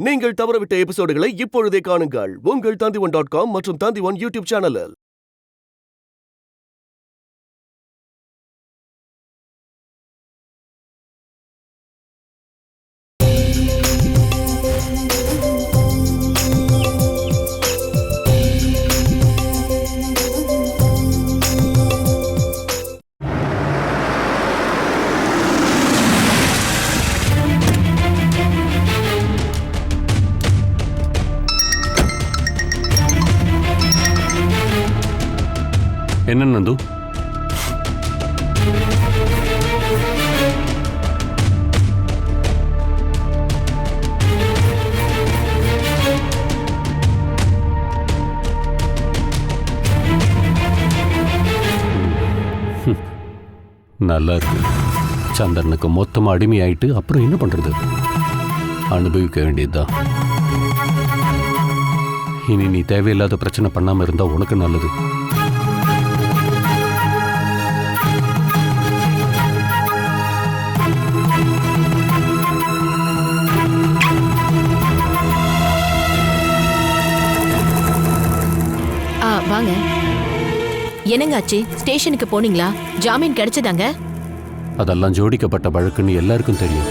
நீங்கள் தவறவிட்ட எபிசோடுகளை இப்பொழுதே காணுங்கள் உங்கள் Tandivan.com மற்றும் Tandivan யூடியூப் சேனலில். என்ன நந்து? நல்லா இருக்கு. சந்திரனுக்கு மொத்தமா அடிமையாயிட்டு அப்புறம் என்ன பண்றது? அனுபவிக்க வேண்டியதுதான். இனி நீ தேவையில்லாத பிரச்சனை பண்ணாம இருந்தா உனக்கு நல்லது. வாங்க. என்னங்க ஆச்சு? ஸ்டேஷனுக்கு போனீங்களா? ஜாமீன் கிடைச்சதாங்க? அதெல்லாம் ஜோடிக்கப்பட்ட வழக்குன்னு எல்லாருக்கும் தெரியும்.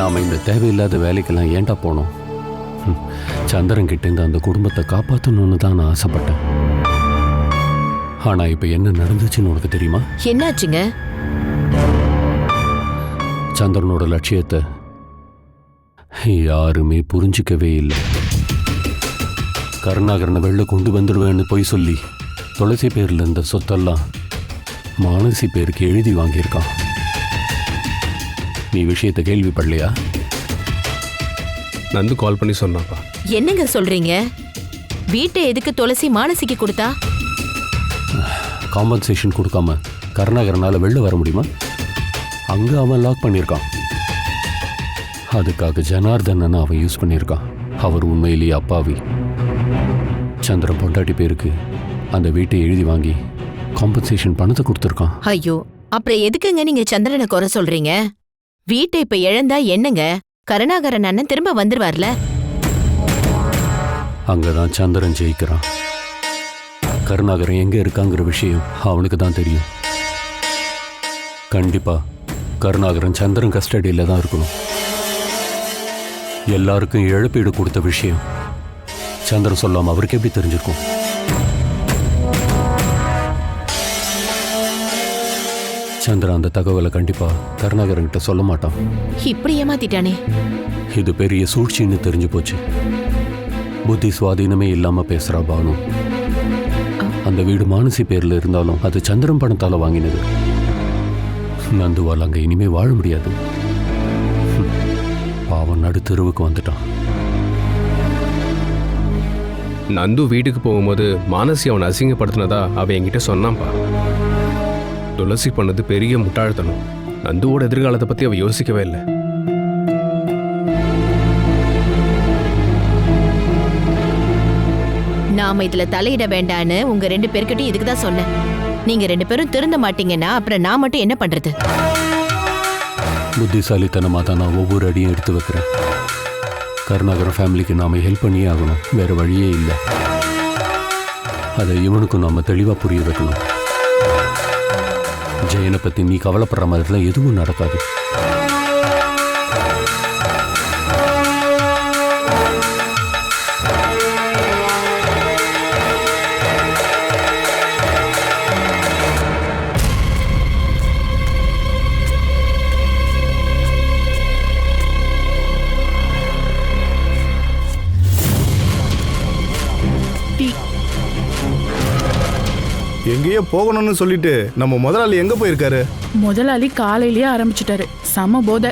நாம இந்த தேவையில்லாத வேலைக்கெல்லாம் ஏன்டா போனோம்? சந்திரன் கிட்ட இருந்து அந்த குடும்பத்தை காப்பாற்றணும்னு தான் நான் ஆசைப்பட்டேன். ஆனா இப்ப என்ன நடந்துச்சுன்னு உனக்கு தெரியுமா? என்னாச்சுங்க? சந்திரனோட லட்சியத்தை யாருமே புரிஞ்சிக்கவே இல்லை. கருணாகரனை வெளில கொண்டு வந்துடுவேன்னு போய் சொல்லி துளசி பேர்ல இருந்த சொத்தெல்லாம் மானசி பேருக்கு எழுதி வாங்கியிருக்கான். நீ விஷயத்தை கேள்விப்படலையா? நந்து கால் பண்ணி சொன்னாப்பா. என்னங்க சொல்றீங்க? வீட்டை எதுக்கு துளசி மானசிக்கு கொடுத்தா? காம்பன்சேஷன் கொடுக்காம கருணாகரனால வெளில வர முடியுமா? அங்க அவன் லாக் பண்ணியிருக்கான். அதுக்காக ஜனார்தனன் அவன் யூஸ் பண்ணியிருக்கான். அவர் உண்மையிலேயே அப்பாவி. சந்திரன் பொண்டாட்டி பேருக்கு அந்த வீட்டை எழுதி வாங்கி காம்பன்சேஷன் பணத்தை கொடுத்துருக்கான். ஐயோ, அப்புறம் எதுக்குங்க நீங்க சந்திரனை குறை சொல்றீங்க? வீட்டை இப்ப இழந்தா என்னங்க? கருணாகரன் அண்ணன் திரும்ப வந்துருவார்ல. அங்கதான் சந்திரன் ஜெயிக்கிறான். கருணாகரன் எங்க இருக்காங்கிற விஷயம் அவனுக்கு தான் தெரியும். கண்டிப்பா கருணாகரன் சந்திரன் கஸ்டடியில தான் இருக்கணும். எல்லாருக்கும் இழப்பீடு கொடுத்த விஷயம் சந்திரன் சொல்லாம அவருக்கு எப்படி தெரிஞ்சிருக்கும்? சந்திரன் அந்த தகவலை கண்டிப்பா கருணாகரன் கிட்ட சொல்ல மாட்டான். இப்படி ஏமாத்திட்டானே. இது பெரிய சூழ்ச்சின்னு தெரிஞ்சு போச்சு. புத்தி சுவாதீனமே இல்லாம பேசுறா பானு. அந்த வீடு மானசி பேர்ல இருந்தாலும் அது சந்திரன் பணத்தால வாங்கினது. நந்துவால் அங்க இனிமே வாழ முடியாது. பாவம் நடு தெருவுக்கு வந்துட்டான். நந்து வீட்டுக்கு போகும்போது மானசி அவனை அசிங்கப்படுத்தினதா அவன் என்கிட்ட சொன்னான்ப்பா. துளசி பண்ணது பெரிய முட்டாள்தனம். நந்துவோட எதிர்காலத்தை பத்தி அவ யோசிக்கவே இல்லை. நாம இதுல தலையிட வேண்டான்னு உங்க 2 பேர்கிட்டையும் இதுக்கு தான் சொன்னேன். நீங்க 2 பேரும் திருந்த மாட்டீங்கன்னா அப்புறம் நான் மட்டும் என்ன பண்றது? புத்திசாலித்தனமா தான் நான் ஒவ்வொரு அடியும் எடுத்து வைக்கிறேன். கருணாகரன் ஃபேமிலிக்கு நாம ஹெல்ப் பண்ணியே ஆகணும். வேற வழியே இல்லை. அதை இவனுக்கும் நாம தெளிவா புரிய வைக்கணும். ஜெயனை பத்தி நீ கவலைப்படுற மாதிரிலாம் எதுவும் நடக்காது. எங்கேயோ போகணும்னு சொல்லிட்டு நம்ம முதலாளி எங்க போயிருக்காரு? முதலாளி காலையிலேயே ஆரம்பிச்சிட்டாரு. சம போதை.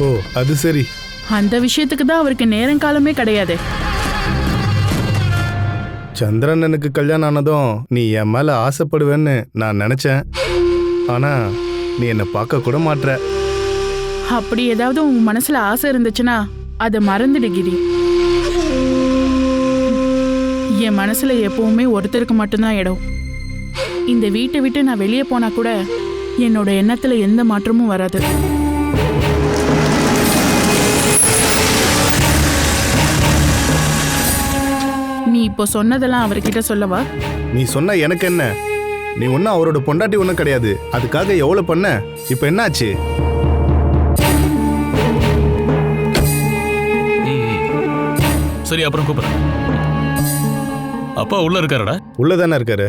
ஓ, அது சரி. அந்த விஷயத்துக்கு தான் அவருக்கு நேரங்காலமே கிடையாது. சந்திரன் எனக்கு கல்யாணம் ஆனதும் நீ என் மேல ஆசைப்படுவேன்னு நான் நினைச்சேன். ஆனா நீ என்னை பார்க்க கூட மாட்ற. அப்படி ஏதாவது உன் மனசுல ஆசை இருந்துச்சுன்னா அதை மறந்துடு கிரி. என் மனசுல எப்பவுமே ஒருத்தருக்கு மட்டும்தான் இடம். இந்த வீட்டை விட்டு நான் வெளியே போனா கூட என்னோட எண்ணத்துல எந்த மாற்றமும் வராது. நீ இப்போ சொன்னதெல்லாம் அவர்கிட்ட சொல்லவா? நீ சொன்ன எனக்கு என்ன? நீ ஒன்றும் அவரோட பொண்டாட்டி ஒன்றும் கிடையாது. அதுக்காக எவ்வளோ பண்ண? இப்போ என்னாச்சு? சரி, அப்புறம் கூப்பிடுறேன். அப்பா உள்ள இருக்காரடா? உள்ளதானே இருக்காரு.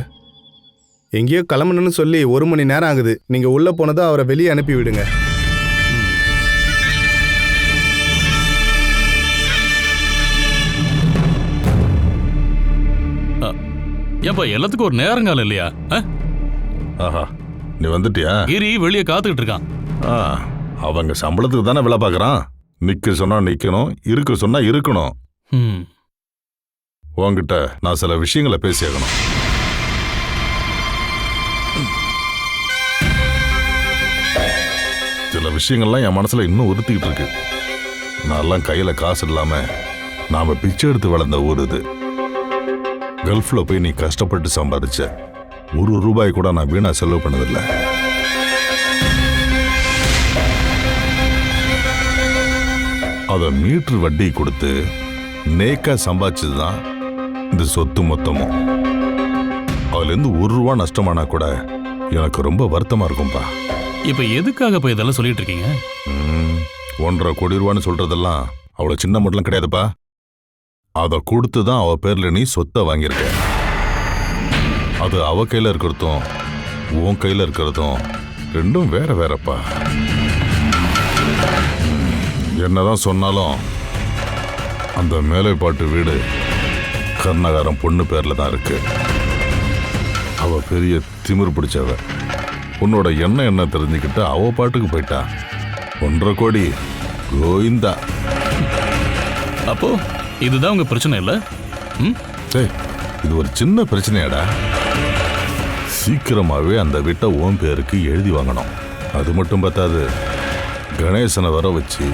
எங்கேயோ கிளம்பணும்னு சொல்லி 1 மணி நேரம் ஆகுது. நீங்க உள்ள போனதும் அவரை வெளியே அனுப்பி விடுங்க. ஏன்பா எல்லாத்துக்கும் ஒரு நேரங்காலம் இல்லையா? ஆஹா, நீ வந்துட்டியா? கிரி வெளியே காத்துக்கிட்டு இருக்கான். அவங்க சம்பளத்துக்கு தானே வேலை பார்க்கறான். நிக்க சொன்னா நிக்கணும், இருக்க சொன்னா இருக்கணும். உன்கிட்ட நான் சில விஷயங்களை பேசியாகணும். சில விஷயங்கள்லாம் என் மனசுல இன்னும் உறுத்திக்கிட்டு இருக்கு. நான்லாம் கையில காசு இல்லாம நாம பிச்சை எடுத்து வளர்ந்த ஊர் இது. கல்ஃப்ல போய் நீ கஷ்டப்பட்டு சம்பாதிச்ச 1 ரூபாய் கூட நான் வீணா செலவு பண்ணதில்லை. அதை மீட்டர் வட்டி கொடுத்து நேக்கா சம்பாதிச்சதுதான் இந்த சொத்து மொத்தமும். அதுல இருந்து 1 ரூபா நஷ்டமானா கூட எனக்கு ரொம்ப வருத்தமா இருக்கும்பா. இப்ப எதுக்காக போய் இதெல்லாம் சொல்லிட்டு இருக்கீங்க? 1.5 கோடி ரூபான்னு சொல்றதெல்லாம் அவ்வளவு சின்ன மட்டும் கிடையாதுப்பா. அதை கொடுத்து தான் அவ பேர்ல நீ சொத்தை வாங்கியிருக்க. அது அவ கையில இருக்கிறதும் உன் கையில இருக்கிறதும் ரெண்டும் வேற வேறப்பா. என்னதான் சொன்னாலும் அந்த மேலைப்பாட்டு வீடு கர்ணாகரம் பொண்ணு பேர்ல தான் இருக்கு. அவ பெரிய திமிர் பிடிச்சவ. உன்னோட எண்ணம் என்ன தெரிஞ்சுக்கிட்டு அவ பாட்டுக்கு போயிட்டா. 1.5 கோடி கோயிந்தா. அப்போ இதுதான் உங்க பிரச்சனை இல்ல? இது ஒரு சின்ன பிரச்சனையாடா. சீக்கிரமாவே அந்த வீட்டை உன் பேருக்கு எழுதி வாங்கணும். அது மட்டும் பார்த்தாது, கணேசனை வர வச்சு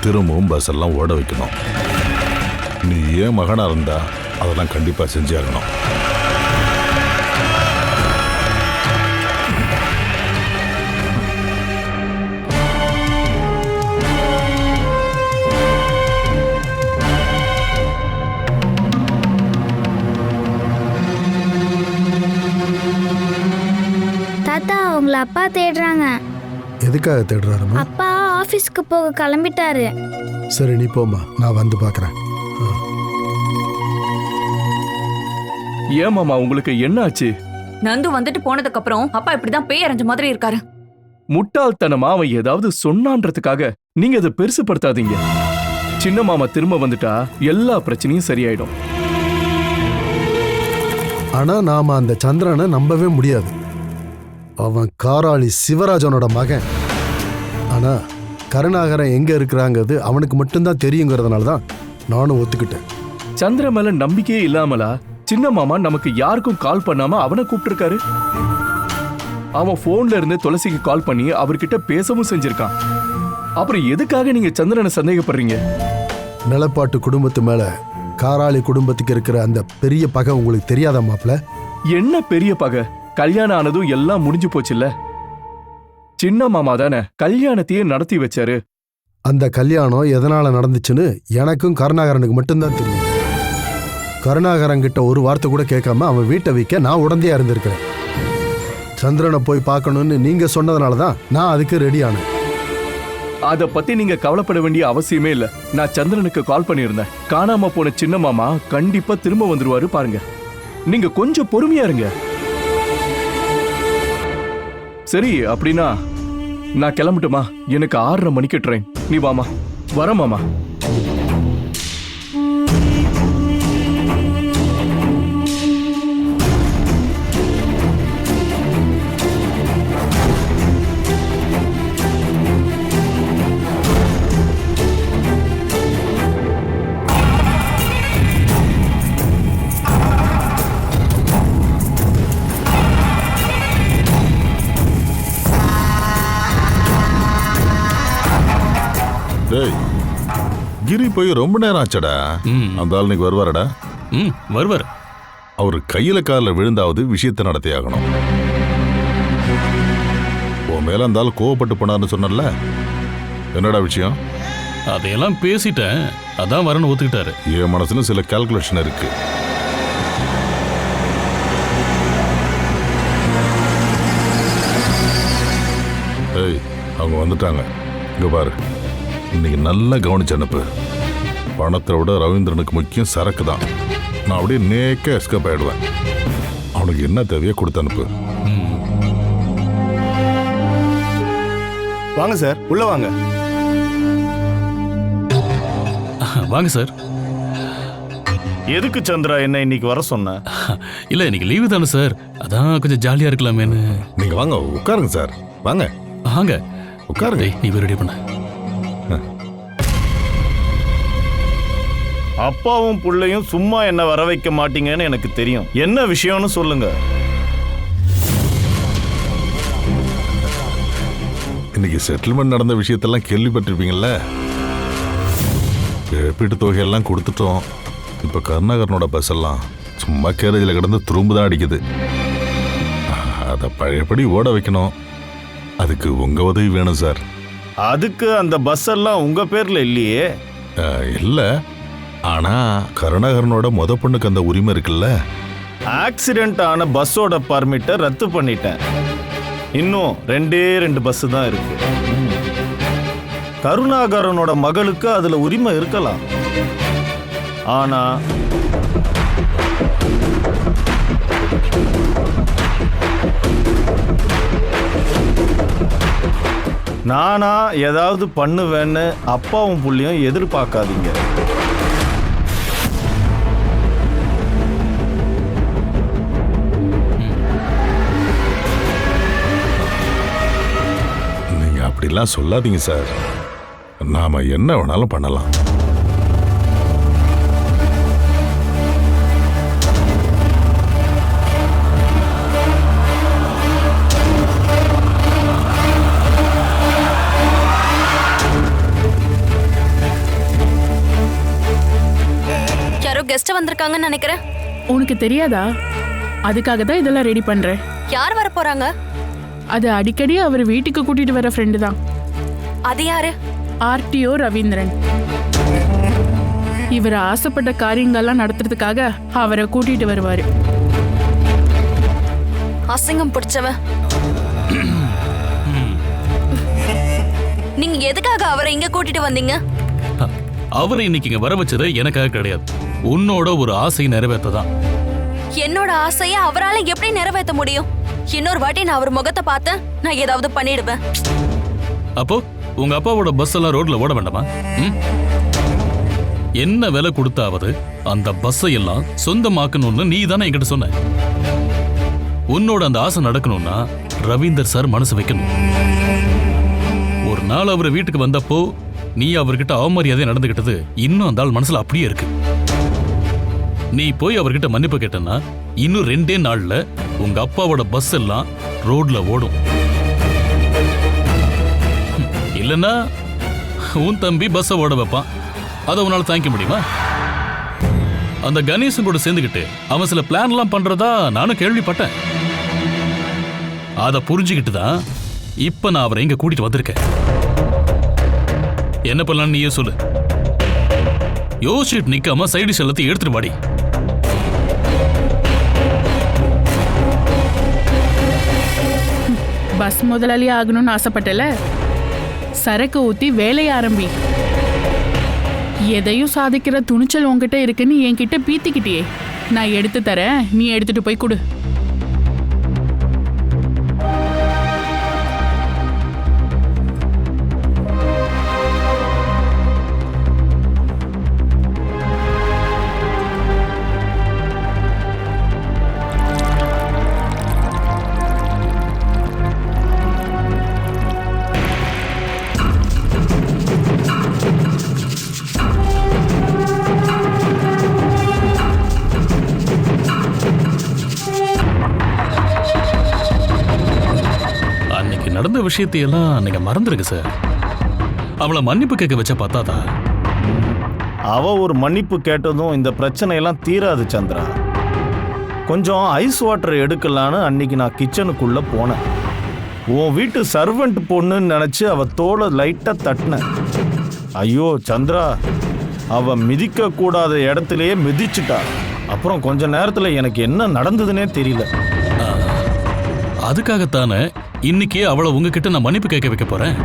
திரும்பவும் பஸ் எல்லாம் ஓட வைக்கணும். நீ ஏன் மகனா இருந்தா அதெல்லாம் கண்டிப்பா செஞ்சாகணும். தாத்தா, உங்களை அப்பா தேடுறாங்க. எதுக்காக தேடுறாருமா? அப்பா ஆபீஸ்க்கு போக கிளம்பிட்டாரு. சரி, நீ போமா, நான் வந்து பார்க்கறேன். ஏமாமா, உங்களுக்கு என்ன ஆச்சு? நந்து வந்துட்டு போனதுக்கு அப்புறம் அப்பா இப்படிதான் பேய் அரைஞ்ச மாதிரி இருக்காரு. முட்டாள்தனமா அவன் ஏதாவது சொன்னான்றதுக்காக நீங்க அதை பெருசுப்படுத்தாதீங்க. சின்ன மாமா திரும்ப வந்துட்டா எல்லா பிரச்சனையும் சரியாயிடும். ஆனா நாம அந்த சந்திரனை நம்பவே முடியாது. அவன் காராளி சிவராஜனோட மகன். ஆனா கருணாகரன் எங்க இருக்கிறாங்கிறது அவனுக்கு மட்டும்தான் தெரியுங்கிறதுனால தான் நானும் ஒத்துக்கிட்டேன். சந்திர மேல நம்பிக்கையே இல்லாமலா சின்ன மாமா நமக்கு யாருக்கும் கால் பண்ணாம அவனை கூப்பிட்டுருக்காரு? அவன் போன்ல இருந்து துளசிக்கு கால் பண்ணி அவர்கிட்ட பேசவும் செஞ்சிருக்கான். அப்புறம் எதுக்காக நீங்க சந்திரனை சந்தேகப்படுறீங்க? நிலப்பாட்டு குடும்பத்து மேல காராளி குடும்பத்துக்கு இருக்கிற அந்த பெரிய பகை உங்களுக்கு தெரியாத மாப்ள? என்ன பெரிய பகை? கல்யாணம் ஆனதும் எல்லாம் முடிஞ்சு போச்சுல்ல. சின்ன மாமா தானே கல்யாணத்தையே நடத்தி வச்சாரு. அந்த கல்யாணம் எதனால நடந்துச்சுன்னு எனக்கும் கருணாகரனுக்கு மட்டும்தான் தெரியும். கருணாகரன் கிட்ட ஒரு வார்த்தை கூட கேட்காம அவன் வீட்டை வைக்க நான் உடந்தையா இருந்திருக்கிறேன். சந்திரனை போய் பார்க்கணும்னு நீங்க சொன்னதுனால தான் நான் அதுக்கு ரெடி ஆனேன். அத பத்தி நீங்க கவலைப்பட வேண்டிய அவசியமே இல்ல. நான் சந்திரனுக்கு கால் பண்ணியிருந்தேன். காணாம போன சின்ன மாமா கண்டிப்பா திரும்ப வந்துருவாரு பாருங்க. நீங்க கொஞ்சம் பொறுமையா இருங்க. சரி, அப்படின்னா நான் கிளம்பட்டுமா? எனக்கு 6:30 மணிக்கு ட்ரெயின். நீ வாமா. வர மாமா. டேய், கிரி போய் ரொம்ப நேரம் ஆச்சடா. அந்த ஆள் இன்னைக்கு வருவாரடா? வருவார். அவர் கையில காலில் விழுந்தாவது விஷயத்தை நடத்தியாகணும். உன் மேல இருந்தாலும் கோவப்பட்டு போனார்னு சொன்னல, என்னடா விஷயம்? அதையெல்லாம் பேசிட்டேன், அதான் வரணும் ஒத்துக்கிட்டாரு. என் மனசுல சில கால்குலேஷன் இருக்கு. ஏய், அவங்க வந்துட்டாங்க. இங்க பாரு, இன்னைக்கு நல்லா கவனிச்சு அனுப்பு. பணத்தை விட ரவீந்திரனுக்கு முக்கியம் சரக்கு தான். நான் அப்படியே நேக்க எஸ்கேப் ஆயிடுவேன். அவனுக்கு என்ன தேவையோ கொடுத்து அனுப்பு. வாங்க சார், உள்ள வாங்க. வாங்க சார். எதுக்கு சந்திரா என்ன இன்னைக்கு வர சொன்ன? இல்ல இன்னைக்கு லீவு தானே சார், அதான் கொஞ்சம் ஜாலியா இருக்கலாமேன்னு. நீங்க வாங்க, உட்காருங்க சார். வாங்க வாங்க உட்காருங்க. நீ ரெடி பண்ண. அப்பாவும் புள்ளையும் சும்மா என்ன வர வைக்க மாட்டீங்கன்னு எனக்கு தெரியும். என்ன விஷயம்னு சொல்லுங்க. இன்னைக்கு செட்டில்மெண்ட் நடந்த விஷயத்தெல்லாம் கேள்விப்பட்டிருப்பீங்கல்ல. இழப்பீட்டு தொகையெல்லாம் கொடுத்துட்டோம். இப்போ கருணாகரனோட பஸ் எல்லாம் சும்மா கேரேஜில் கிடந்து துரும்பு தான் அடிக்குது. அதை பழையபடி ஓட வைக்கணும். அதுக்கு உங்க உதவி வேணும் சார். அதுக்கு அந்த பஸ் எல்லாம் உங்க பேர்ல இல்லையே. இல்லை, ஆனா கருணாகரனோட பொண்ணுக்கு அந்த உரிமை இருக்குல்ல. ஆக்சிடென்ட் ஆன பஸ்ஸோட பர்மிட்டை ரத்து பண்ணிட்டேன். இன்னும் 2 பஸ் தான் இருக்கு. கருணாகரனோட மகளுக்கு அதுல உரிமை இருக்கலாம். ஆனா நானா ஏதாவது பண்ணுவேன்னு அப்பாவும் புள்ளியும் எதிர்பார்க்காதீங்க. நீங்க அப்படிலாம் சொல்லாதீங்க சார். நாம என்ன வேணாலும் பண்ணலாம். கெஸ்ட் வந்திருக்காங்கன்னு நினைக்கிறேன். உனக்கு தெரியாதா? அதுக்காக தான் இதெல்லாம் ரெடி பண்றேன். யார் வர போறாங்க? அது அடிக்கடி அவர் வீட்டுக்கு கூட்டிட்டு வர ஃப்ரெண்டு தான். அது யாரு? ஆர்டிஓ ரவீந்திரன். இவர் ஆசைப்பட்ட காரியங்கள்லாம் நடத்துறதுக்காக அவரை கூட்டிட்டு வருவாரு. அசிங்கம் பிடிச்சவன். நீங்க எதுக்காக அவரை இங்க கூட்டிட்டு வந்தீங்க? அவரை இன்னைக்கு இங்க வர வச்சது எனக்காக கிடையாது, உன்னோட ஒரு ஆசையை நிறைவேற்றதான். என்னோட ஆசையை அவரால எப்படி நிறைவேற்ற முடியும்? இன்னொரு வாட்டி நான் அவர் முகத்தை பார்த்தேன், நான் ஏதாவது பண்ணிடுவேன். அப்போ உங்க அப்பாவோட பஸ் எல்லாம் ரோட்ல ஓட வேண்டாமா? என்ன விலை கொடுத்தாவது அந்த பஸ்ஸை எல்லாம் சொந்தமாக்கணும்னு நீ தானே என்கிட்ட சொன்ன. உன்னோட அந்த ஆசை நடக்கணும்னா ரவீந்தர் சார் மனசு வைக்கணும். ஒரு நாள் அவர் வீட்டுக்கு வந்தப்போ நீ அவர்கிட்ட அவமரியாதை நடந்துகிட்டது இன்னும் அந்த ஆள் மனசுல அப்படியே இருக்கு. நீ போய் அவர்கிட்ட மன்னிப்பு கேட்டனா இன்னும் 2 நாள்ல உங்க அப்பாவோட பஸ் எல்லாம் ரோட்ல ஓடும். இல்லன்னா உன் தம்பி பஸ்ஸை ஓட வைப்பான். அதை உன்னால தாங்கிக்க முடியுமா? அந்த கணேசன் கூட சேர்ந்துக்கிட்டு அவன் சில பிளான் எல்லாம் பண்றதா நானும் கேள்விப்பட்டேன். அதை புரிஞ்சுக்கிட்டு தான் இப்ப நான் அவரை இங்க கூட்டிட்டு வந்திருக்கேன். என்ன பண்ணலாம் நீயே சொல்லு. யோசிச்சுட்டு நிக்காம சைடிஷ் எல்லாத்தையும் எடுத்துட்டு வாடி. பஸ் முதலாளி ஆகணும்னு ஆசைப்பட்டல, சரக்கு ஊத்தி வேலைய ஆரம்பி. எதையும் சாதிக்கிற துணிச்சல் உன்கிட்ட இருக்குன்னு என்கிட்ட பீத்திக்கிட்டியே. நான் எடுத்து தரேன், நீ எடுத்துட்டு போய் கொடு. நடந்த விஷயத்தையெல்லாம் நீங்க மறந்துருங்க சார். அவளை மன்னிப்பு கேட்க வச்ச பார்த்தாதா? அவ ஒரு மன்னிப்பு கேட்டதும் இந்த பிரச்சனை எல்லாம் தீராது சந்திரா. கொஞ்சம் ஐஸ் வாட்டர் எடுக்கலான்னு அன்னைக்கு நான் கிச்சனுக்குள்ள போனேன். உன் வீட்டு சர்வெண்ட் பொண்ணுன்னு நினச்சி அவள் தோலை லைட்டாக தட்டினேன். ஐயோ சந்திரா, அவள் மிதிக்கக்கூடாத இடத்துலையே மிதிச்சுட்டா. அப்புறம் கொஞ்ச நேரத்தில் எனக்கு என்ன நடந்ததுன்னே தெரியல. அதுக்காகத்தானே இன்னைக்கே அவளை உங்ககிட்ட நான் மன்னிப்பு கேட்க வைக்க போறேன்.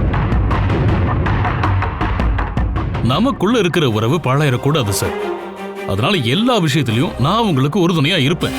நமக்குள்ள இருக்கிற உறவு பாழாயிடக்கூடாது சார். அதனால எல்லா விஷயத்திலையும் நான் உங்களுக்கு உறுதுணையா இருப்பேன்.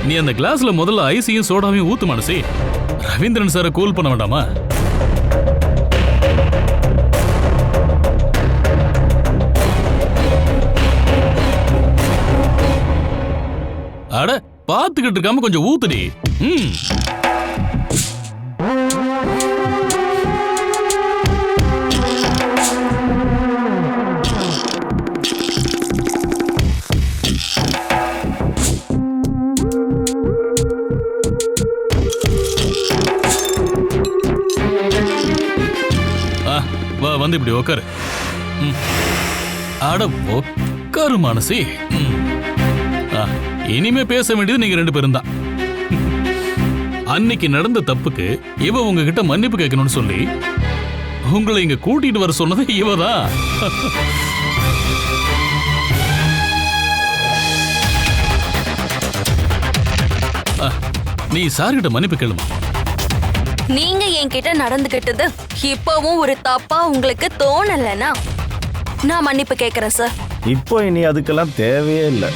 நீ அந்த கிளாஸ்ல முதல்ல ஐஸையும் சோடாவையும் ஊத்து மனசி. ரவீந்திரன் சாரை கூல் பண்ண வேண்டாமா? அட பாத்துக்கிட்டு இருக்காம கொஞ்சம் ஊத்துடி. வந்து இப்படி உக்காரு. அட உக்காரு மானசி. இனிமே பேச வேண்டியது நீங்க 2 பேரும் தான். அன்னைக்கு நடந்த தப்புக்கு இவ உங்ககிட்ட மன்னிப்பு கேட்கணும்னு சொல்லி உங்களை இங்க கூட்டிட்டு வர சொன்னது இவதான். நீ சார்கிட்ட மன்னிப்பு கேளுமா. நீங்க என்கிட்ட நடந்துகிட்டது இப்பவும் ஒரு தப்பா உங்களுக்கு தோணலனா நான் மன்னிப்பு கேட்கிறேன் சார். இப்போ இனி அதுக்கெல்லாம் தேவையே இல்லை.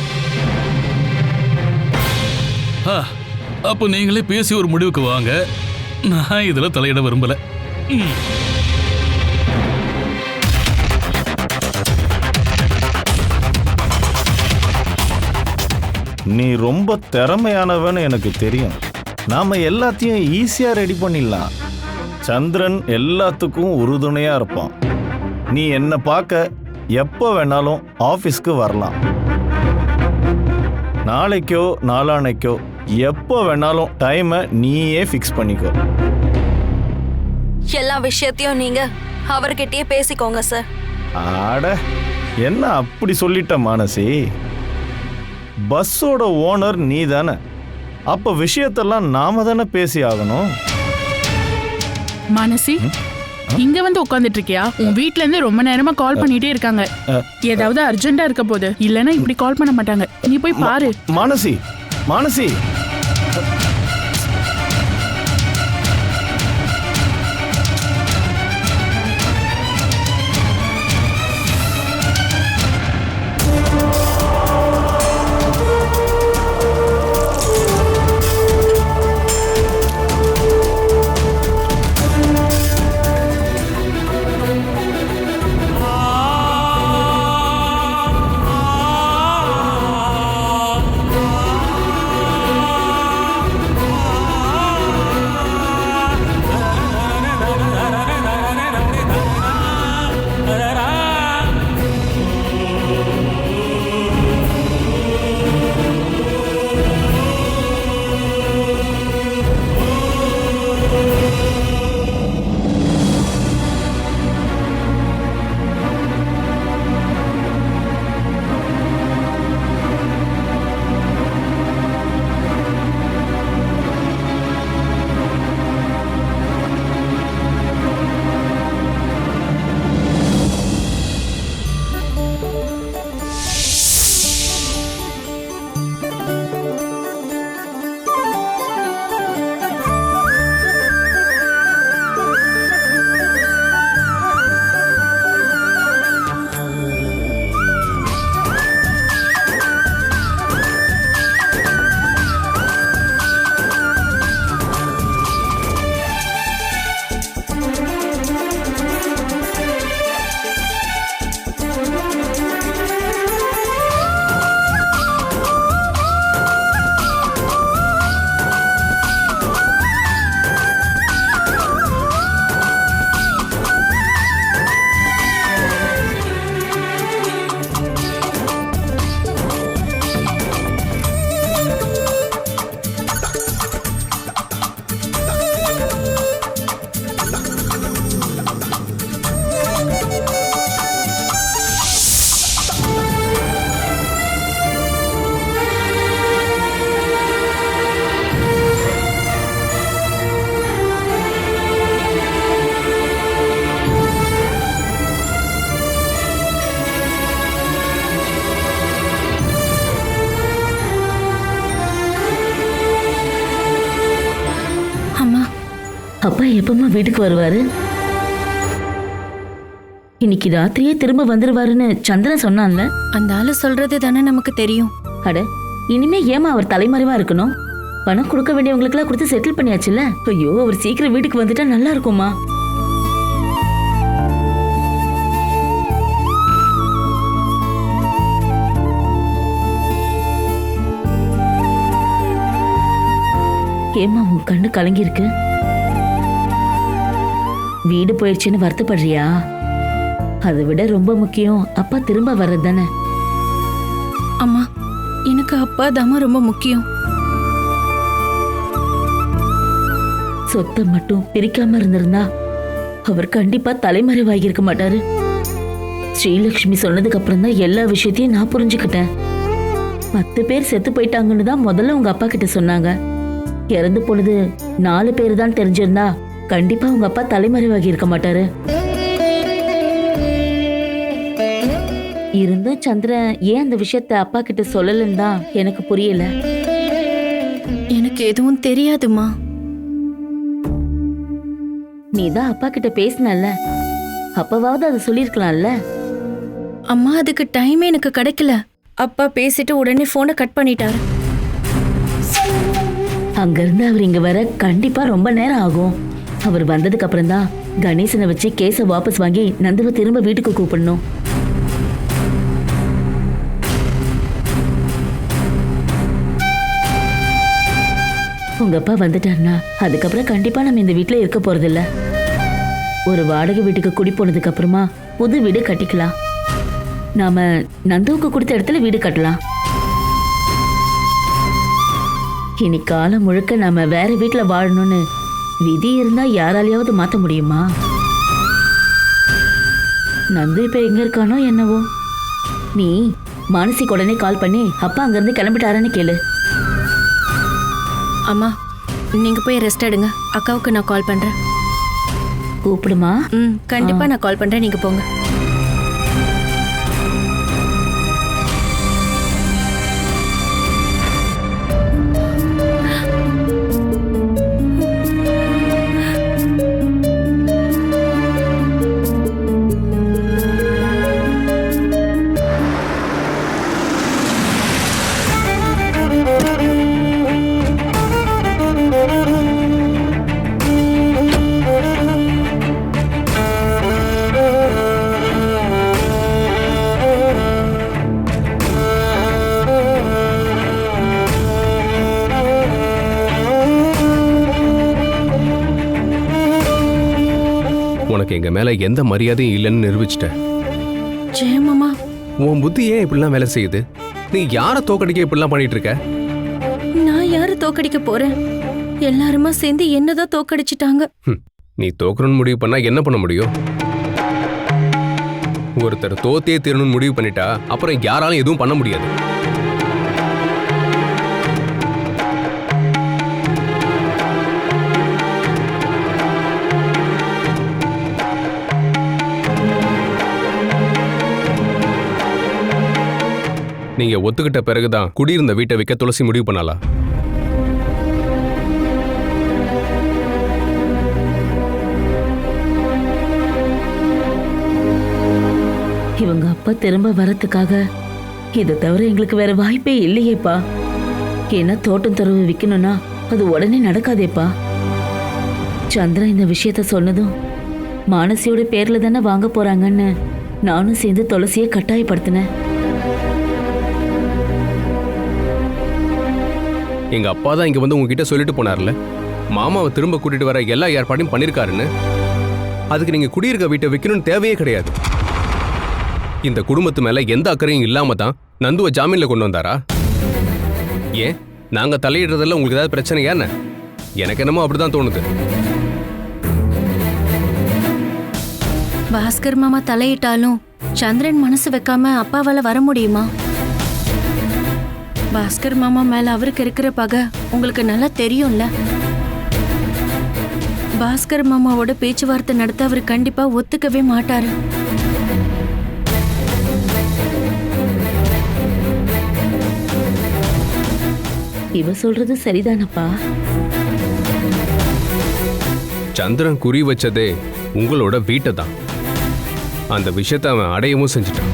அப்போ நீங்களே பேசி ஒரு முடிவுக்கு வாங்க. நான் இதுல தலையிட விரும்பல. நீ ரொம்ப திறமையானவன்னு எனக்கு தெரியும். நாம எல்லாத்தையும் ஈஸியா ரெடி பண்ணிடலாம். சந்திரன் எல்லாத்துக்கும் உறுதுணையா இருப்பான். நீ என்ன பார்க்க எப்போ வேணாலும் ஆஃபீஸ்க்கு வரலாம். நாளைக்கோ நாளானைக்கோ எப்போ வேணாலும் டைமை நீயே ஃபிக்ஸ் பண்ணிக்கோ. எல்லா விஷயத்தையும் நீங்க அவர்கிட்டயே பேசிக்கோங்க சார். ஆட என்ன அப்படி சொல்லிட்ட மானசி? பஸ்ஸோட ஓனர் நீ தானே, அப்ப விஷயத்தெல்லாம் நாம தானே பேசி ஆகணும். மானசி, இங்க வந்து உட்கார்ந்துட்டு இருக்கியா? உன் வீட்ல இருந்து ரொம்ப நேரமா கால் பண்ணிட்டே இருக்காங்க. ஏதாவது அர்ஜென்ட்டா இருக்க போது, இல்லனா இப்படி கால் பண்ண மாட்டாங்க. நீ போய் பாரு. மானசி, மானசி, அப்பா எப்பமா வீட்டுக்கு வருவாரு? இன்னைக்கு ராத்திரியே திரும்ப வந்துருவாருன்னு சந்திரன் சொன்னான்ல. அந்த ஆளு சொல்றது தானே நமக்கு தெரியும். அட, இனிமே ஏமா அவர் தலைமறைவா இருக்கணும்? பணம் கொடுக்க வேண்டியவங்களுக்கெல்லாம் கொடுத்து செட்டில் பண்ணியாச்சுல்ல. ஐயோ, அவர் சீக்கிரம் வீட்டுக்கு வந்துட்டா நல்லா இருக்குமா? ஏமா உன் கண்ணு கலங்கி இருக்கு? வீடு போயிடுச்சுன்னு வருத்தப்படுறியா? அதை விட ரொம்ப முக்கியம் அப்பா திரும்ப வர்றது தானே. அம்மா, எனக்கு அப்பா தாமா ரொம்ப முக்கியம். சொத்தை மட்டும் பிரிக்காம இருந்திருந்தா அவர் கண்டிப்பா தலைமறைவாகி இருக்க மாட்டாரு. ஸ்ரீலக்ஷ்மி சொன்னதுக்கு அப்புறம் தான் எல்லா விஷயத்தையும் நான் புரிஞ்சுக்கிட்டேன். 10 பேர் செத்து போயிட்டாங்கன்னு தான் முதல்ல உங்க அப்பா கிட்ட சொன்னாங்க. இறந்து போனது 4 பேர் தான் தெரிஞ்சிருந்தா கண்டிப்பா உங்க அப்பா தலைமறைவாகி இருக்க மாட்டாரு. இருந்தும் சந்திரன் ஏன் அந்த விஷயத்த அப்பா கிட்ட சொல்லலன்னு தான் எனக்கு புரியல. எனக்கு எதுவும் தெரியாதுமா. நீ தான் அப்பா கிட்ட பேசினல்ல, அப்பவாவது அதை சொல்லிருக்கலாம்ல. அம்மா, அதுக்கு டைமே எனக்கு கிடைக்கல. அப்பா பேசிட்டு உடனே போனை கட் பண்ணிட்டாரு. அங்க இருந்து அவர் இங்க வர கண்டிப்பா ரொம்ப நேரம் ஆகும். அவர் வந்ததுக்கு அப்புறம் தான் கணேசனை வச்சு கேஸை வாபஸ் வாங்கி நந்துவை திரும்ப வீட்டுக்கு கூப்பிடணும். உங்க அப்பா வந்துட்டாருன்னா அதுக்கப்புறம் கண்டிப்பா நம்ம இந்த வீட்டுல இருக்க போறதில்ல. ஒரு வாடகை வீட்டுக்கு குடி போனதுக்கு அப்புறமா புது வீடு கட்டிக்கலாம். நாம நந்துவுக்கு கொடுத்த இடத்துல வீடு கட்டலாம். இனி காலம் முழுக்க நாம வேற வீட்டுல வாழணும்னு விதி இருந்தா யாராலையாவது மாத்த முடியுமா? நந்து இப்ப எங்க இருக்கானோ என்னவோ. நீ மானசிக்கு உடனே கால் பண்ணி அப்பா அங்கிருந்து கிளம்பிட்டாரான்னு கேளு. அம்மா, நீங்க போய் ரெஸ்ட் எடுங்க. அக்காவுக்கு நான் கால் பண்றேன். கூப்பிடுமா? கண்டிப்பா நான் கால் பண்றேன், நீங்க போங்க. உனக்கு எங்க மேல எந்த மரியாதையும் இல்லைன்னு நிரூபிச்சிட்ட. ஜெயமாமா, உன் புத்தி ஏன் இப்படிலாம் வேலை செய்யுது? நீ யாரை தோக்கடிக்க இப்படிலாம் பண்ணிட்டு இருக்க? நான் யாரை தோக்கடிக்க போறேன்? எல்லாருமா சேர்ந்து என்னதான் தோக்கடிச்சிட்டாங்க. நீ தோக்கணும்னு முடிவு பண்ணா என்ன பண்ண முடியும்? ஒருத்தர் தோத்தே தீரணும்னு முடிவு பண்ணிட்டா அப்புறம் யாராலும் எதுவும் பண்ண முடியாது. நீங்க ஒத்துக்கிட்ட பிறகுதான் குடியிருந்த வீட்டை விற்க துளசி முடிவு பண்ணலாம். இவங்க அப்பா திரும்ப வரத்துக்காக இதை தவிர எங்களுக்கு வேற வாய்ப்பே இல்லையேப்பா. ஏன்னா தோட்டம் துறவு விற்கணும்னா அது உடனே நடக்காதேப்பா. சந்திரன் இந்த விஷயத்த சொன்னதும் மானசியோட பேர்ல தானே வாங்க போறாங்கன்னு நானும் சேர்ந்து துளசியை கட்டாயப்படுத்தினேன். எங்க அப்பா தான் இங்க வந்து உங்ககிட்ட சொல்லிட்டு போனார்ல, மாமாவை திரும்ப கூட்டிட்டு வர எல்லா ஏற்பாடையும் பண்ணிருக்காருன்னு. அதுக்கு நீங்க குடியிருக்க வீட்டை வைக்கணும்னு தேவையே கிடையாது. இந்த குடும்பத்து மேல எந்த அக்கறையும் இல்லாம தான் நந்துவை ஜாமீன்ல கொண்டு வந்தாரா? ஏன் நாங்க தலையிடுறதுல உங்களுக்கு ஏதாவது பிரச்சனையா என்ன? எனக்கு என்னமோ அப்படிதான் தோணுது. பாஸ்கர் மாமா தலையிட்டாலும் சந்திரன் மனசு வைக்காம அப்பாவால வர முடியுமா? பாஸ்கர் மாமா மேல அவருக்கு இருக்கிற பகை உங்களுக்கு நல்லா தெரியும்ல. பாஸ்கர் மாமாவோட பேச்சுவார்த்தை நடத்த அவர் கண்டிப்பா ஒத்துக்கவே மாட்டாரு. இவ சொல்றது சரிதானப்பா. சந்திரன் குறி வச்சதே உங்களோட வீட்டை தான். அந்த விஷயத்தை அவன் அடையவும் செஞ்சுட்டான்.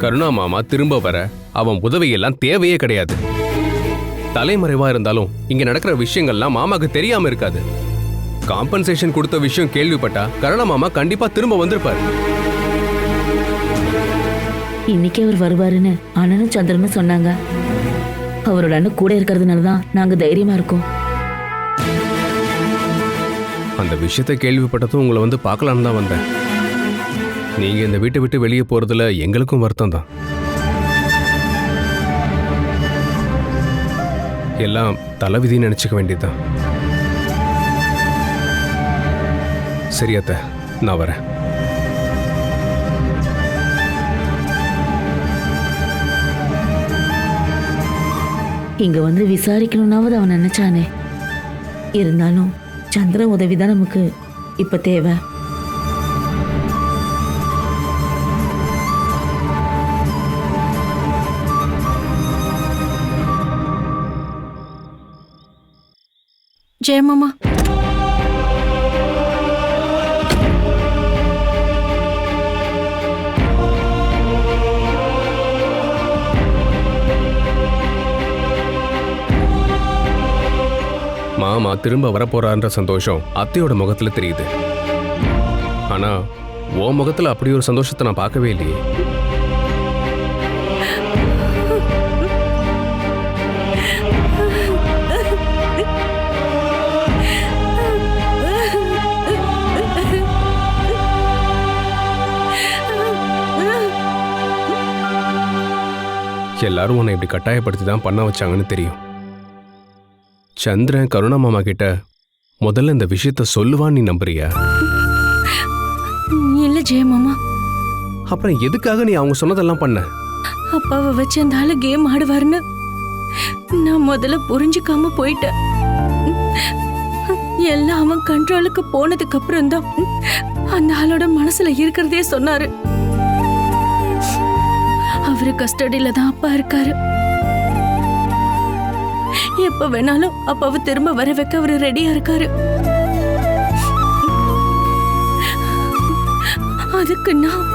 கருணா மாமா திரும்ப வர அவன் உதவியெல்லாம் தேவையே கிடையாது. தலைமறைவா இருந்தாலும் இங்க நடக்கிற விஷயங்கள்லாம் மாமாக்கு தெரியாம இருக்காது. காம்பன்சேஷன் கொடுத்த விஷயம் கேள்விப்பட்டா கருணா மாமா கண்டிப்பா திரும்ப வந்திருப்பாரு. இன்னைக்கு அவர் வருவாருன்னு அண்ணனும் சந்திரனும் சொன்னாங்க. அவரோட அண்ணன் கூட இருக்கிறதுனால தான் நாங்க தைரியமா இருக்கோம். அந்த விஷயத்தை கேள்விப்பட்டதும் உங்களை வந்து பார்க்கலான்னு தான் வந்தேன். நீங்க இந்த வீட்டை விட்டு வெளியே போறதுல எங்களுக்கும் வருத்தம் தான். எல்லாம் தலைவிதின்னு நினைச்சுக்க வேண்டியதுதான். சரி அத்தை, நான் வரேன். இங்க வந்து விசாரிக்கணும்னாவது அவன் நினைச்சானே. இருந்தாலும் சந்திரன் உதவிதான் நமக்கு இப்ப தேவை. ஜெயமாமா, மாமா திரும்ப வரப்போறான்ற சந்தோஷம் அத்தையோட முகத்துல தெரியுது. ஆனா உன் முகத்துல அப்படி ஒரு சந்தோஷத்தை நான் பார்க்கவே இல்லையே. எல்லாரும் உன்னை இப்படி கட்டாயப்படுத்தி தான் பண்ண வச்சாங்கன்னு தெரியும். சந்திரன் கருணா மாமா கிட்ட முதல்ல இந்த விஷயத்த சொல்லுவான்னு நீ நம்புறியா? இல்ல ஜெயமாமா. அப்புறம் எதுக்காக நீ அவங்க சொன்னதெல்லாம் பண்ண? அப்பாவை வச்சு அந்த ஆளு கேம் ஆடுவாருன்னு நான் முதல்ல புரிஞ்சுக்காம போயிட்டேன். எல்லாம் அவன் கண்ட்ரோலுக்கு போனதுக்கு அப்புறம் தான் அந்த ஆளோட மனசுல இருக்கிறதே சொன்னாரு. அவரு கஸ்டடியில தான் அப்பா இருக்காரு. எப்ப வேணாலும் அப்பாவை திரும்ப வர வைக்க அவரு ரெடியா இருக்காரு. அதுக்கு நான்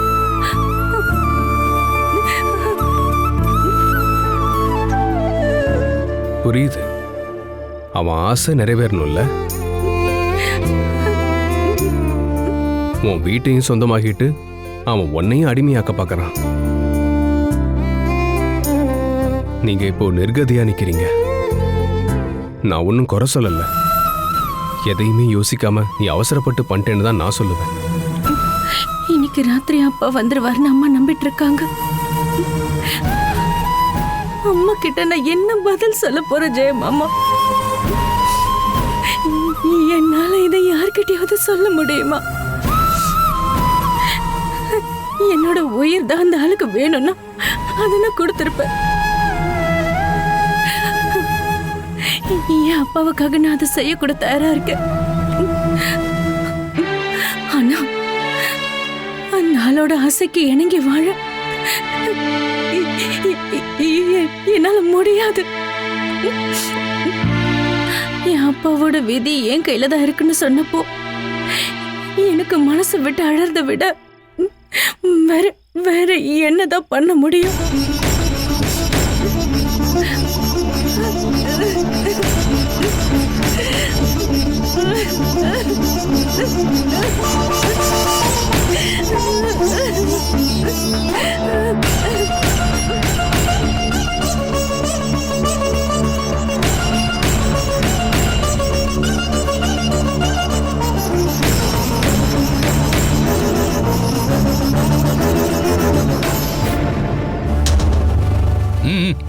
புரியுது. அவன் ஆசை நிறைவேறணும்ல. உன் வீட்டையும் சொந்தமாக்கிட்டு அவன் உன்னையும் அடிமையாக்க பார்க்கறான். நீங்க இப்போ நிர்கதியா நிக்கிறீங்க. நான் ஒன்னும் குறை சொல்லல. எதையுமே யோசிக்காம நீ அவசரப்பட்டு பண்ணிட்டேன்னு தான் நான் சொல்லுவேன். இன்னைக்கு ராத்திரி அப்பா வந்துருவாருன்னு அம்மா நம்பிட்டு இருக்காங்க. அம்மா கிட்ட நான் என்ன பதில் சொல்ல போறேன் ஜெயமாமா? என்னால இதை யார்கிட்டயாவது சொல்ல முடியுமா? என்னோட உயிர் தான் அந்த ஆளுக்கு வேணும்னா அதை நான் கொடுத்திருப்பேன். என் அப்பாவுக்காக நான் அதை செய்யக்கூட தயாரா இருக்கேன். ஆனா அந்த ஆளோட ஆசைக்கு இணங்கி வாழ என்னால முடியாது. என் அப்பாவோட விதி என் கையில தான் இருக்குன்னு சொன்னப்போ எனக்கு மனசை விட்டு அழறத விட வேற என்னதான் பண்ண முடியும்?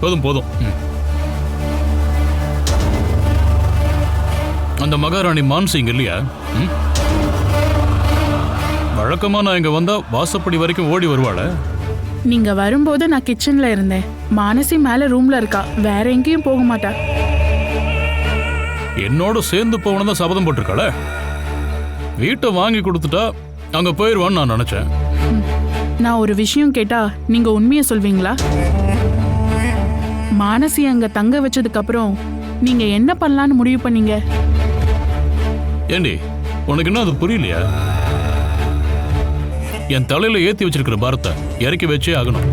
போதும் போதும். அந்த மகாராணி மான்சி இங்க இல்லையா? வழக்கமா நான் இங்க வந்தா வாசப்படி வரைக்கும் ஓடி வருவாள. நீங்க வரும்போது நான் கிச்சன்ல இருந்தேன். மானசி மேல ரூம்ல இருக்கா. வேற எங்கேயும் போக மாட்டா. என்னோட சேர்ந்து போகணும் சபதம் போட்டிருக்காள. வீட்டை வாங்கி கொடுத்துட்டா அங்க போயிடுவான்னு நான் நினைச்சேன். நான் ஒரு விஷயம் கேட்டா நீங்க உண்மையை சொல்வீங்களா? மானசி அங்க தங்க வச்சதுக்கு அப்புறம் நீங்க என்ன பண்ணலான்னு முடிவு பண்ணீங்க? ஏண்டி உனக்கு என்ன அது புரியலையா? என் தலையில ஏத்தி வச்சிருக்கிற பாரத்தை இறக்கி வச்சே ஆகணும்.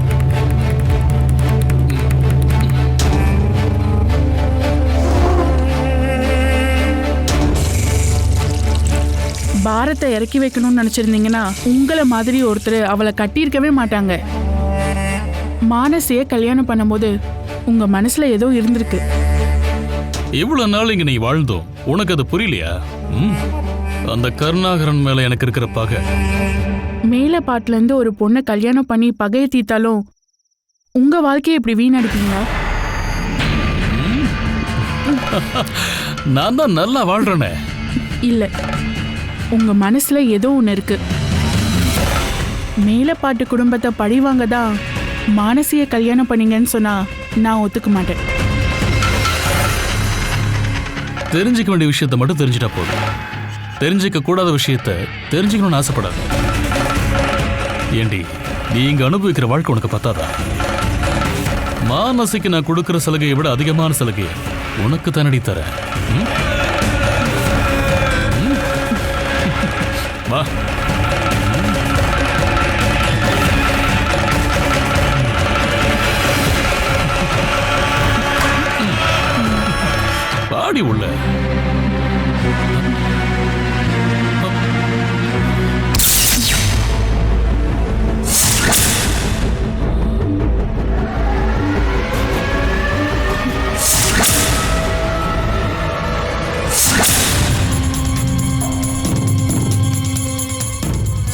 பாரத்தை இறக்கி வைக்கணும்னு நினைச்சிருந்தீங்கன்னா உங்களை மாதிரி ஒருத்தர் அவளை கட்டியிருக்கவே மாட்டாங்க. மானசிய கல்யாணம் பண்ணும்போது உங்க மனசுல ஏதோ இருந்திருக்கு. இவ்வளவு நாள் இங்க நீ வாழ்ந்தோம், உனக்கு அது புரியலையா? அந்த கருணாகரன் மேல எனக்கு இருக்கிற பகை. மேல பாட்டுல இருந்து ஒரு பொண்ணை கல்யாணம் பண்ணி பகையை தீத்தாலும் உங்க வாழ்க்கையை இப்படி வீணடிப்பீங்களா? நான் தான் நல்லா வாழ்றேனே. இல்ல, உங்க மனசுல ஏதோ ஒண்ணு இருக்கு. மேலப்பாட்டு குடும்பத்தை பழிவாங்க தான் மானசிய கல்யாணம் பண்ணீங்கன்னு சொன்னா நான் ஒத்துக்க மாட்டேன். தெரிஞ்சுக்க வேண்டிய விஷயத்த மட்டும் தெரிஞ்சுட்டா போதும். தெரிஞ்சுக்க கூடாத விஷயத்த தெரிஞ்சுக்கணும்னு ஆசைப்படாது. ஏண்டி, நீ இங்க அனுபவிக்கிற வாழ்க்கை உனக்கு பத்தாதா? மானசிக்கு நான் கொடுக்கிற சலுகையை விட அதிகமான சலுகையை உனக்கு தானடி தரேன். வா. பாடி உள்ள.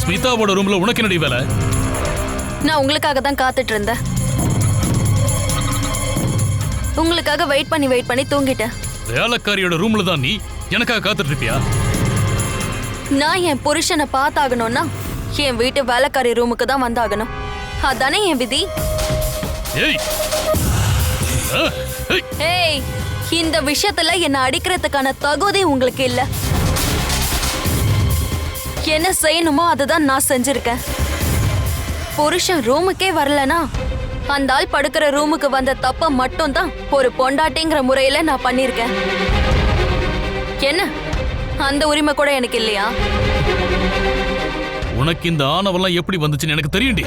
ஸ்மிதாவோட ரூம்ல உனக்கு என்னடி வேலை? நான் உங்களுக்காக தான் காத்துட்டு இருந்தேன். உங்களுக்காக வெயிட் பண்ணி தூங்கிட்டேன். வேலைக்காரியோட ரூம்ல தான் நீ எனக்காக காத்துட்டு இருப்பியா? நான் என் புருஷனை பார்த்தாகணும்னா என் வீட்டு வேலைக்காரி ரூமுக்கு தான் வந்தாகணும். அதானே என் விதி. ஏய், ஏய், இந்த விஷயத்துல என்ன அடிக்கிறதுக்கான தகுதி உங்களுக்கு இல்ல. என்ன செய்யணுமோ அதுதான் நான் செஞ்சிருக்கேன். புருஷன் ரூமுக்கே வரலனா அந்த ஆள் படுக்கிற ரூமுக்கு வந்த தப்ப மட்டும் தான் ஒரு பொண்டாட்டிங்கிற முறையில நான் பண்ணிருக்கேன். என்ன அந்த உரிமை கூட எனக்கு இல்லையா? உனக்கு இந்த ஆணவெல்லாம் எப்படி வந்துச்சுன்னு எனக்கு தெரியும்டி.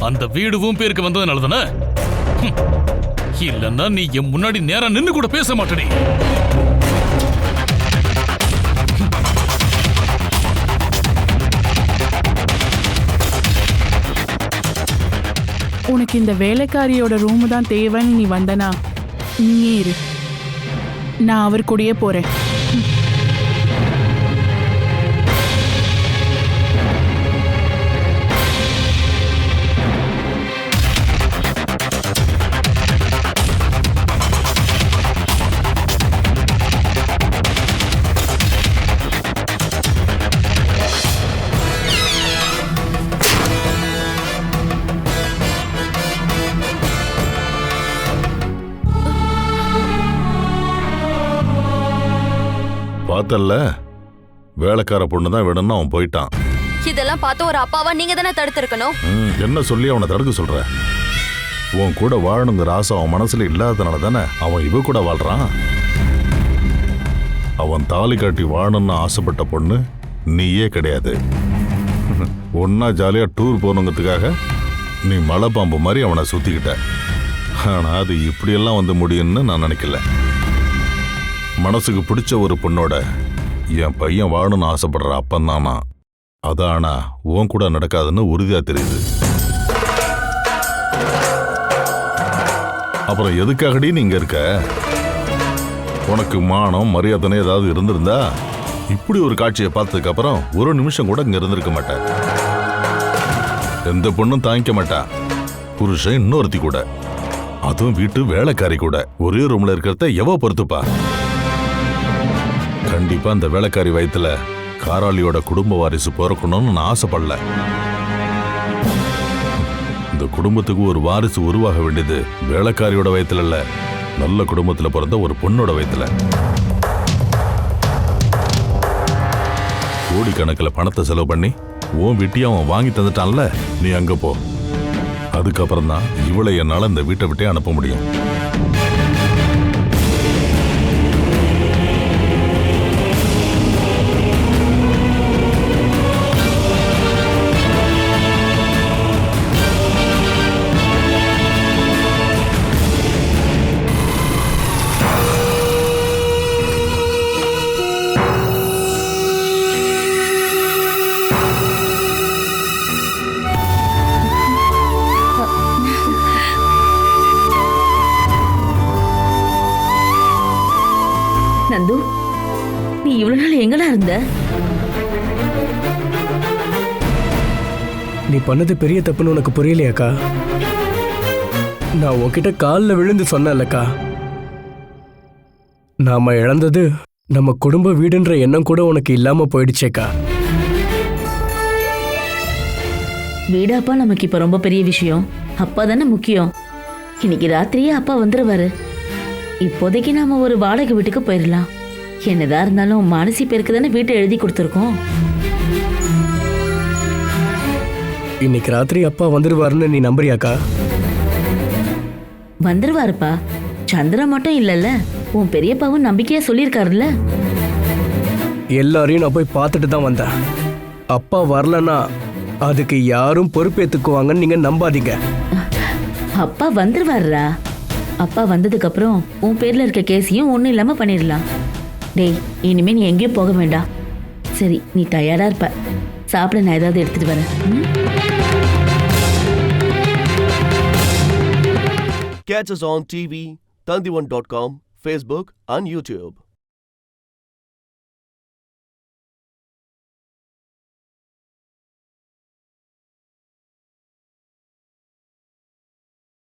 அந்த வீடுவும் பேருக்கு வந்ததுனால தானே. இல்லன்னா நீ என் முன்னாடி நேரா நின்னு கூட பேச மாட்டடி. உனக்கு இந்த வேலைக்காரியோட ரூமு தான் தேவைன்னு நீ வந்தனா நீயே இரு, நான் அவர் கூடயே போறேன். பார்த்தல்ல, வேலைக்கார பொண்ணு தான் வேணும்னு அவன் போயிட்டான். இதெல்லாம் பார்த்து ஒரு அப்பாவா நீங்க தானே தடுத்திருக்கணும். என்ன சொல்லி அவனை தடுக்க சொல்ற? உன் கூட வாழணுங்கிற ஆசை அவன் மனசுல இல்லாததுனால தானே அவன் இவ கூட வாழ்றான். அவன் தாலி காட்டி வாழணும்னு ஆசைப்பட்ட பொண்ணு நீயே கிடையாது. ஒன்னா ஜாலியா டூர் போகணுங்கிறதுக்காக நீ மலை பாம்பு மாதிரி அவனை சுத்திக்கிட்ட. ஆனா அது இப்படியெல்லாம் வந்து முடியும்னு நான் நினைக்கல. மனசுக்கு பிடிச்ச ஒரு பொண்ணோட என் பையன் வாழணும்னு ஆசைப்படுற அப்பந்தானா. அது ஆனா உன் கூட நடக்காதுன்னு உறுதியா தெரியுது. அப்புறம் எதுக்காகடி நீங்க இருக்க? உனக்கு மானம் மரியாதை ஏதாவது இருந்திருந்தா இப்படி ஒரு காட்சியை பார்த்ததுக்கு அப்புறம் ஒரு நிமிஷம் கூட இங்க இருந்திருக்க மாட்டேன். எந்த பொண்ணும் தாங்கிக்க மாட்டா. புருஷன் இன்னொருத்தி கூட, அதுவும் வீட்டு வேலைக்காரி கூட ஒரே ரூம்ல இருக்கிறத எவ பொறுத்துப்பா? கண்டிப்பா அந்த வேலைக்காரி வயித்துல காராளியோட குடும்ப வாரிசு பிறக்கணும்னு நான் ஆசைப்படல. இந்த குடும்பத்துக்கு ஒரு வாரிசு உருவாக வேண்டியது வேலைக்காரியோட வயித்துல இல்ல, நல்ல குடும்பத்துல பிறந்த ஒரு பொண்ணோட வயித்துல. கோடிக்கணக்கில் பணத்தை செலவு பண்ணி உன் வீட்டையும் அவன் வாங்கி தந்துட்டான்ல, நீ அங்க போ. அதுக்கப்புறம் தான் இவளை என்னால இந்த வீட்டை விட்டே அனுப்ப முடியும். இருந்த? நீ பண்ணது பெரிய தப்புன்னு உனக்கு புரியலையாக்கா? நான் உன்கிட்ட காலில் விழுந்து சொன்னேன்லக்கா, நாம இழந்தது நம்ம குடும்ப வீடுன்ற எண்ணம் கூட உனக்கு இல்லாம போயிடுச்சேக்கா. வீடாப்பா நமக்கு இப்ப ரொம்ப பெரிய விஷயம். அப்பா தானே முக்கியம். இன்னைக்கு ராத்திரியே அப்பா வந்துருவாரு. இப்போதைக்கு நாம ஒரு வாடகை வீட்டுக்கு போயிடலாம். என்னதான் இருந்தாலும் மானசி பேருக்கு தானே வீட்டை எழுதி கொடுத்துருக்கோம். இன்னைக்கு ராத்திரி அப்பா வந்துருவாருன்னு நீ நம்புறியாக்கா? வந்துருவாருப்பா. சந்திரா மட்டும் இல்லல்ல, உன் பெரியப்பாவும் நம்பிக்கையா சொல்லியிருக்காருல்ல. எல்லாரையும் நான் போய் பார்த்துட்டு தான் வந்தேன். அப்பா வரலன்னா அதுக்கு யாரும் பொறுப்பேற்றுக்குவாங்கன்னு நீங்க நம்பாதீங்க. அப்பா வந்துருவாருடா. அப்பா வந்ததுக்கு அப்புறம் உன் பேர்ல இருக்க கேஸையும் ஒன்றும் இல்லாம பண்ணிடலாம். டேய், இனிமே நீ எங்கேயும் போக வேண்டாம். சரி, நீ டயர்டா இருப்ப, சாப்பிட நான் ஏதாவது எடுத்துட்டு வரேன். Catch us on TV, Tandivan.com, Facebook and YouTube.